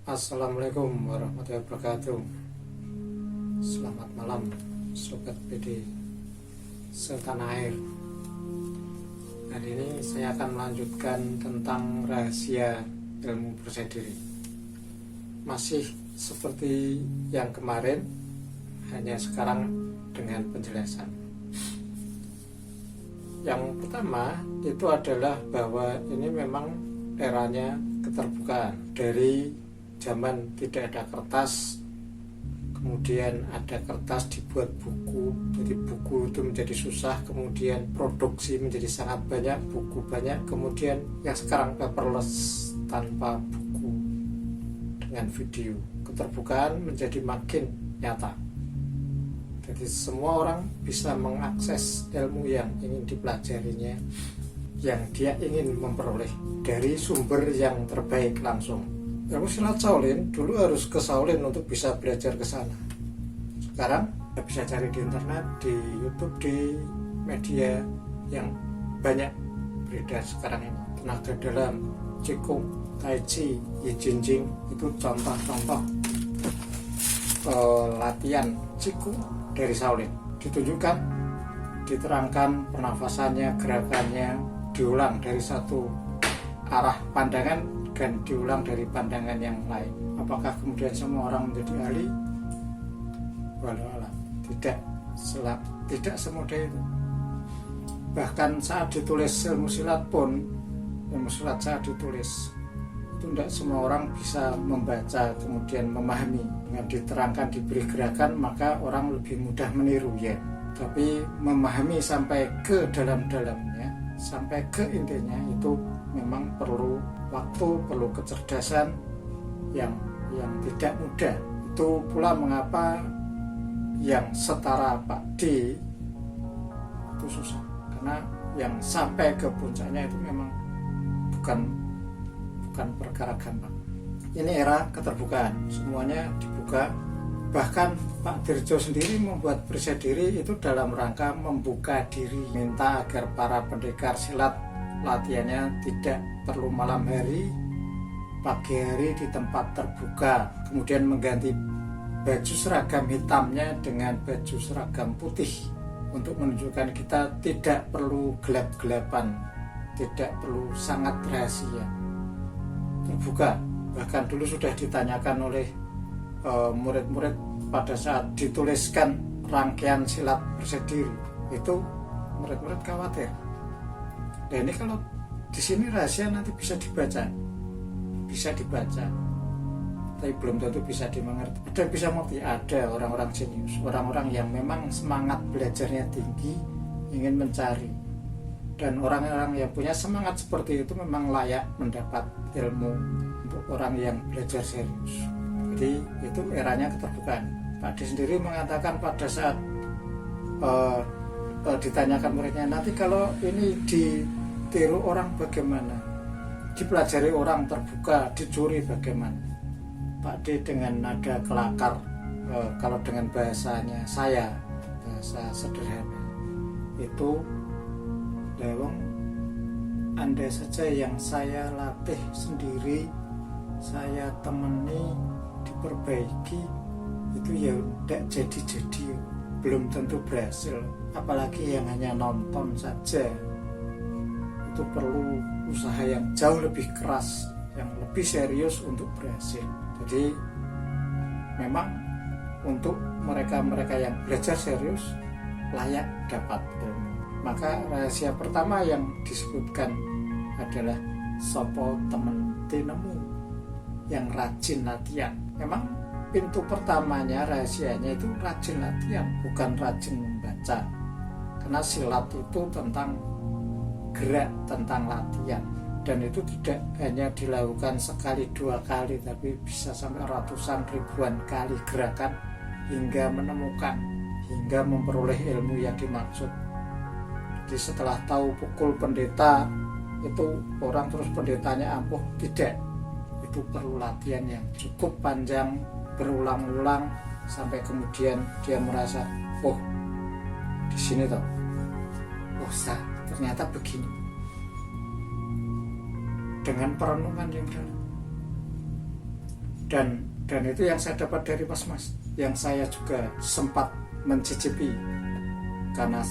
Assalamualaikum warahmatullahi wabarakatuh. Selamat malam Sobat PD setanah air. Hari ini saya akan melanjutkan tentang rahasia ilmu percaya diri. Masih seperti yang kemarin, hanya sekarang dengan penjelasan. Yang pertama itu adalah bahwa ini memang eranya keterbukaan. Dari zaman tidak ada kertas, kemudian ada kertas dibuat buku, jadi buku itu menjadi susah, kemudian produksi menjadi sangat banyak, buku banyak, kemudian yang sekarang paperless tanpa buku dengan video. Keterbukaan menjadi makin nyata, jadi semua orang bisa mengakses ilmu yang ingin dipelajarinya, yang dia ingin memperoleh dari sumber yang terbaik langsung. Ilmu silat Shaolin dulu harus ke Shaolin untuk bisa belajar ke sana. Sekarang bisa cari di internet, di YouTube, di media yang banyak beredar sekarang ini. Tenaga dalam, Qigong, Tai Chi, Yi Jin Jing, itu contoh-contoh latihan Qigong dari Shaolin. Ditunjukkan, diterangkan pernafasannya, gerakannya, diulang dari satu arah pandangan dan diulang dari pandangan yang lain. Apakah kemudian semua orang menjadi ahli? Walau alam, tidak semudah itu. Bahkan saat ditulis ilmu silat pun, ilmu silat saat ditulis itu tidak semua orang bisa membaca kemudian memahami. Dengan diterangkan, diberi gerakan, maka orang lebih mudah meniru ya. Tapi memahami sampai ke dalam-dalamnya, sampai ke intinya, itu memang perlu waktu, perlu kecerdasan yang tidak mudah. Itu pula mengapa yang setara Pak D itu susah, karena yang sampai ke puncaknya itu memang bukan perkara gampang. Ini era keterbukaan, semuanya dibuka. Bahkan Pak Dirjo sendiri membuat percaya diri itu dalam rangka membuka diri, minta agar para pendekar silat latihannya tidak perlu malam hari, pagi hari di tempat terbuka, kemudian mengganti baju seragam hitamnya dengan baju seragam putih untuk menunjukkan kita tidak perlu gelap-gelapan, tidak perlu sangat rahasia, terbuka. Bahkan dulu sudah ditanyakan oleh murid-murid pada saat dituliskan rangkaian silat percaya diri, itu murid-murid khawatir. Dan ini kalau di sini rahasia nanti bisa dibaca, tapi belum tentu bisa dimengerti. Ada yang bisa mengerti, ada orang-orang jenius, orang-orang yang memang semangat belajarnya tinggi, ingin mencari, dan orang-orang yang punya semangat seperti itu memang layak mendapat ilmu untuk orang yang belajar serius. Jadi itu eranya keterbukaan. Pak D sendiri mengatakan pada saat ditanyakan muridnya, nanti kalau ini ditiru orang bagaimana, dipelajari orang terbuka, dicuri bagaimana? Pak D dengan nada kelakar, kalau dengan bahasanya saya, bahasa sederhana, itu leweng, andai saja yang saya latih sendiri, saya temani, diperbaiki, itu ya tidak jadi-jadi, belum tentu berhasil. Apalagi yang hanya nonton saja, itu perlu usaha yang jauh lebih keras, yang lebih serius untuk berhasil. Jadi memang untuk mereka-mereka yang belajar serius layak dapat ilmu. Maka rahasia pertama yang disebutkan adalah sopo temen tinemu, yang rajin latihan. Memang pintu pertamanya, rahasianya itu rajin latihan, bukan rajin membaca. Karena silat itu tentang gerak, tentang latihan, dan itu tidak hanya dilakukan sekali dua kali, tapi bisa sampai ratusan ribuan kali gerakan hingga menemukan, hingga memperoleh ilmu yang dimaksud. Jadi setelah tahu pukul pendeta itu orang terus pendetanya ampuh, tidak. Itu perlu latihan yang cukup panjang, berulang-ulang, sampai kemudian dia merasa, oh di sini toh, oh ternyata begini. Dengan perenungan yang dalam. dan itu yang saya dapat dari mas-mas, yang saya juga sempat mencicipi karena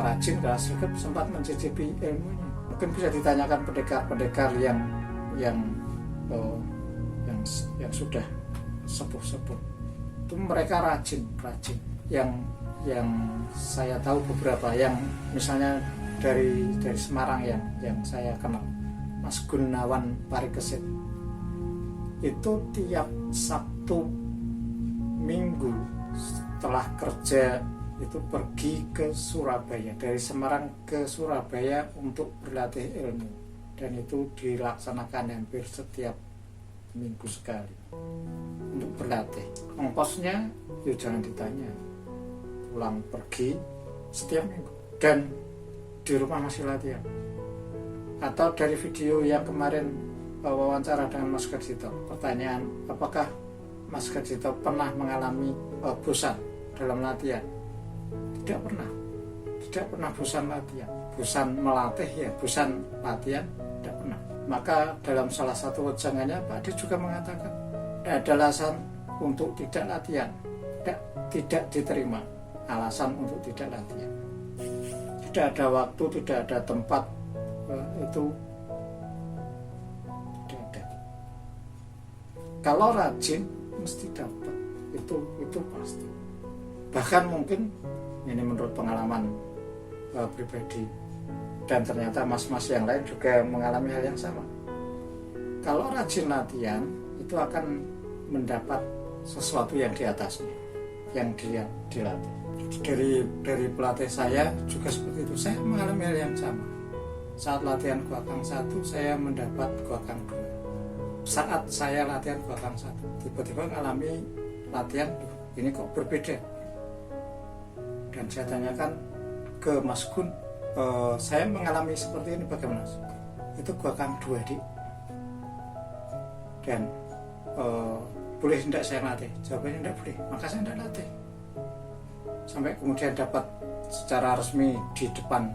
rajin, karena sergap, sempat mencicipi ilmunya. Mungkin bisa ditanyakan pendekar-pendekar yang sudah sepuh-sepuh, itu mereka rajin. Yang saya tahu beberapa, yang misalnya dari Semarang yang saya kenal, Mas Gunawan Parikesit, itu tiap Sabtu Minggu setelah kerja itu pergi ke Surabaya, dari Semarang ke Surabaya untuk berlatih ilmu, dan itu dilaksanakan hampir setiap minggu sekali untuk berlatih. Ongkosnya ya jangan ditanya, pulang pergi setiap minggu dan di rumah masih latihan. Atau dari video yang kemarin wawancara dengan Mas Garjito, pertanyaan apakah Mas Garjito pernah mengalami bosan dalam latihan? Tidak pernah bosan latihan, bosan melatih ya, bosan latihan tidak pernah. Maka dalam salah satu wejangannya Pak Ade juga mengatakan tidak ada alasan untuk tidak latihan, tidak diterima alasan untuk tidak latihan. Tidak ada waktu, tidak ada tempat, itu tidak ada. Kalau rajin mesti dapat, itu pasti. Bahkan mungkin ini menurut pengalaman pribadi, dan ternyata mas-mas yang lain juga mengalami hal yang sama. Kalau rajin latihan itu akan mendapat sesuatu yang di atasnya, yang dia dilatih. Dari pelatih saya juga seperti itu. Saya mengalami hal yang sama. Saat latihan Guakang 1 saya mendapat Guakang 2. Saat saya latihan Guakang 1 tiba-tiba mengalami latihan, ini kok berbeda. Dan saya tanyakan ke Mas Gun, saya mengalami seperti ini bagaimana? Itu Guakang 2 dik, dan boleh tidak saya latih? Jawabannya tidak boleh, maka saya tidak latih. Sampai kemudian dapat secara resmi di depan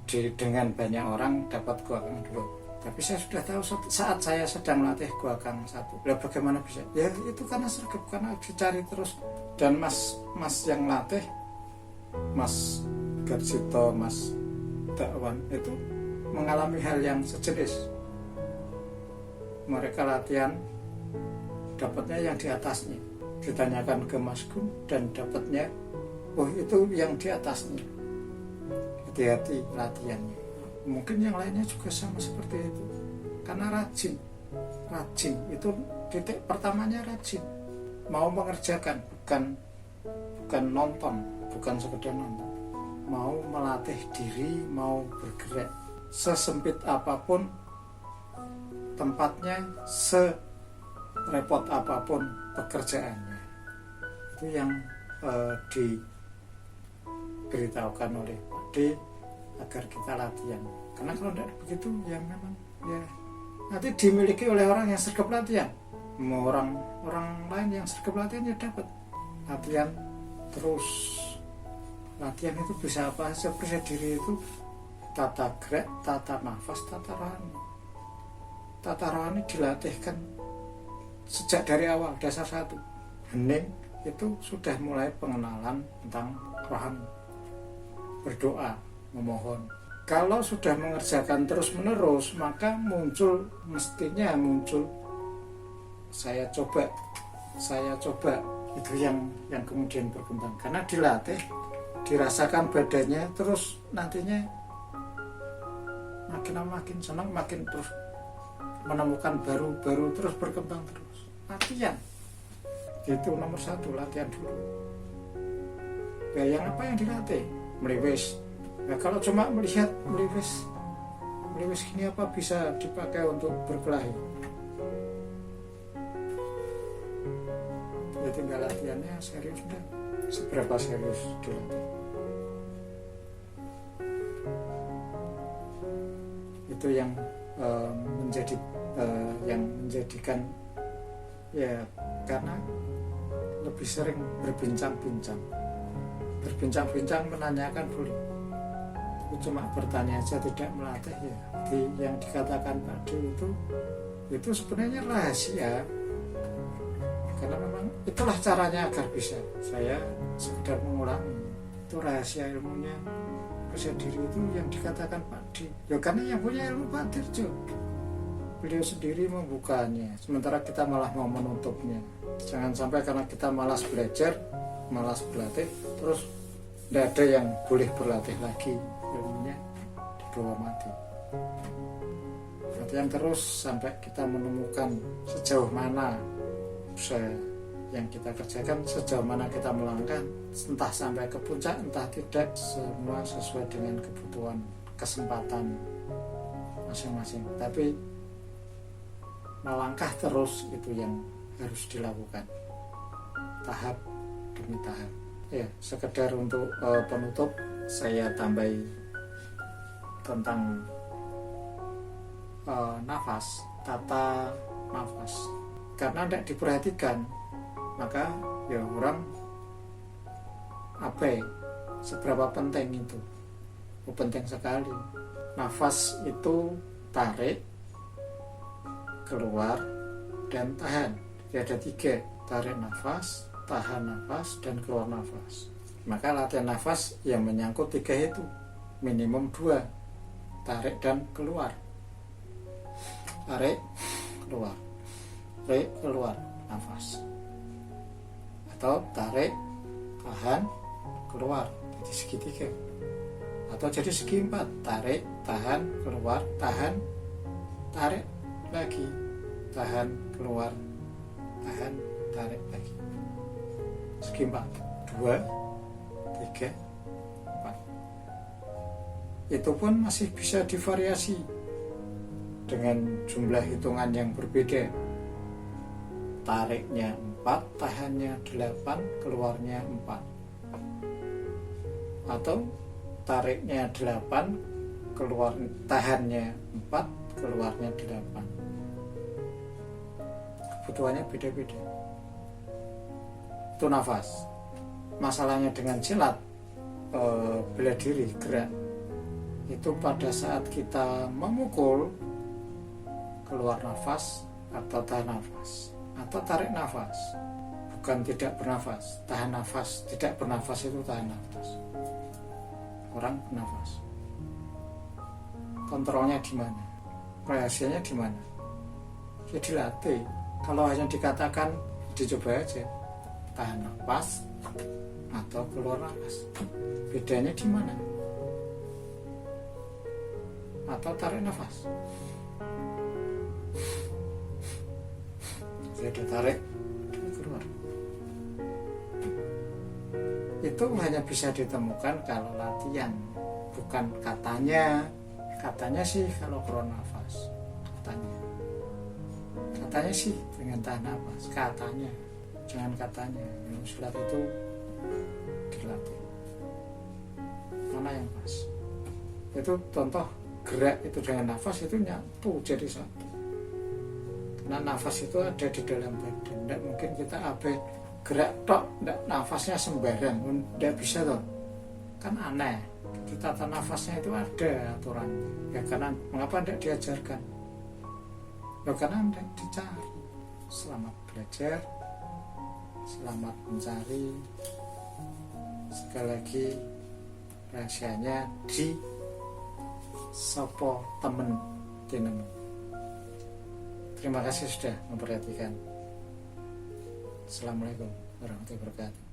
dengan banyak orang dapat Guakang 2. Tapi saya sudah tahu saat saya sedang melatih Guakang 1. Lah bagaimana bisa? Ya itu karena sergap, karena dicari terus. Dan mas yang latih, Mas Garjito, Mas Dakwan itu mengalami hal yang sejenis. Mereka latihan dapatnya yang di atasnya. Ditanyakan ke Mas Gun dan dapatnya, oh itu yang di atasnya. Hati-hati latihannya. Mungkin yang lainnya juga sama seperti itu. Karena rajin itu titik pertamanya, rajin. Mau mengerjakan, bukan nonton, bukan sekedar nonton. Mau melatih diri, mau bergerak sesempit apapun tempatnya, serepot apapun pekerjaannya. Itu yang diberitahukan oleh Pak D agar kita latihan. Karena kalau tidak begitu ya memang ya nanti dimiliki oleh orang yang sergap latihan. Orang lain yang sergap latihan ya dapat latihan terus. Latihan itu bisa apa saja, bisa diri itu tata gerak, tata nafas, tata rohani. Tata rohani dilatihkan sejak dari awal, dasar 1. Hening itu sudah mulai pengenalan tentang rohani. Berdoa, memohon. Kalau sudah mengerjakan terus-menerus, maka mestinya muncul saya coba. Itu yang kemudian berkembang. Karena dilatih, dirasakan badannya, terus nantinya makin senang, makin terus menemukan baru terus berkembang terus. Latihan itu nomor 1, latihan dulu. Ya yang apa yang dilatih? Meliwis. Ya kalau cuma melihat meliwis gini apa bisa dipakai untuk berkelahi? Ya tinggal latihannya serius deh. Seberapa serius dilatih. Itu yang menjadikan ya, karena lebih sering berbincang-bincang menanyakan boleh, cuma bertanya aja tidak melatih ya. Yang dikatakan Pak D itu sebenarnya rahasia itulah caranya agar bisa. Saya sekedar mengulangi, itu rahasia ilmunya kuasa diri itu yang dikatakan Pak D. Ya karena yang punya ilmu Pak Dirjo, beliau sendiri membukanya, sementara kita malah mau menutupnya. Jangan sampai karena kita malas belajar, malas berlatih, terus tidak ada yang boleh berlatih lagi, ilmunya dibawa mati. Latihan terus sampai kita menemukan sejauh mana usaha yang kita kerjakan, sejauh mana kita melangkah, entah sampai ke puncak, entah tidak, semua sesuai dengan kebutuhan, kesempatan masing-masing. Tapi melangkah terus itu yang harus dilakukan, tahap demi tahap. Ya, sekedar untuk penutup, saya tambahi tentang nafas, tata nafas. Karena tidak diperhatikan, maka ya orang abai seberapa penting itu. Penting sekali. Nafas itu tarik, keluar, dan tahan. Jadi ada 3, tarik nafas, tahan nafas, dan keluar nafas. Maka latihan nafas yang menyangkut 3 itu minimum 2, tarik dan keluar. Tarik, keluar, tarik, keluar nafas, atau tarik, tahan, keluar, jadi segitiga, atau jadi segi 4, tarik, tahan, keluar, tahan, tarik lagi, tahan, keluar, tahan, tarik lagi, segi 4, 2, 3, 4. Itu pun masih bisa divariasi dengan jumlah hitungan yang berbeda. Tariknya 4, tahannya 8, keluarnya 4, atau tariknya 8, keluar, tahannya 4, keluarnya 8. Kebutuhannya beda-beda. Itu nafas. Masalahnya dengan silat bela diri, gerak, itu pada saat kita memukul, keluar nafas atau tahan nafas, atau tarik nafas, bukan tidak bernafas, tahan nafas. Tidak bernafas itu tahan nafas. Orang bernafas, kontrolnya di mana, rahasianya di mana? Ya dilatih. Kalau hanya dikatakan, dicoba aja, tahan nafas atau keluar nafas, bedanya di mana? Atau tarik nafas, saya tarik, keluar. Itu hanya bisa ditemukan kalau latihan, bukan katanya. Katanya sih kalau keluar nafas, katanya sih dengan tahan nafas, katanya, jangan katanya. Ilmu silat itu dilatih. Mana yang pas? Itu contoh gerak itu dengan nafas itu nyatu jadi satu. Nah, nafas itu ada di dalam badan. Tidak mungkin kita abai gerak tok, tidak, nafasnya sembarang, tidak bisa toh. Kan aneh. Di tata nafasnya itu ada aturan. Ya karena mengapa tidak diajarkan? Ya karena tidak dicari. Selamat belajar, selamat mencari. Sekali lagi rahasianya di sopo temen tinemu. Terima kasih sudah memperhatikan. Assalamualaikum warahmatullahi wabarakatuh.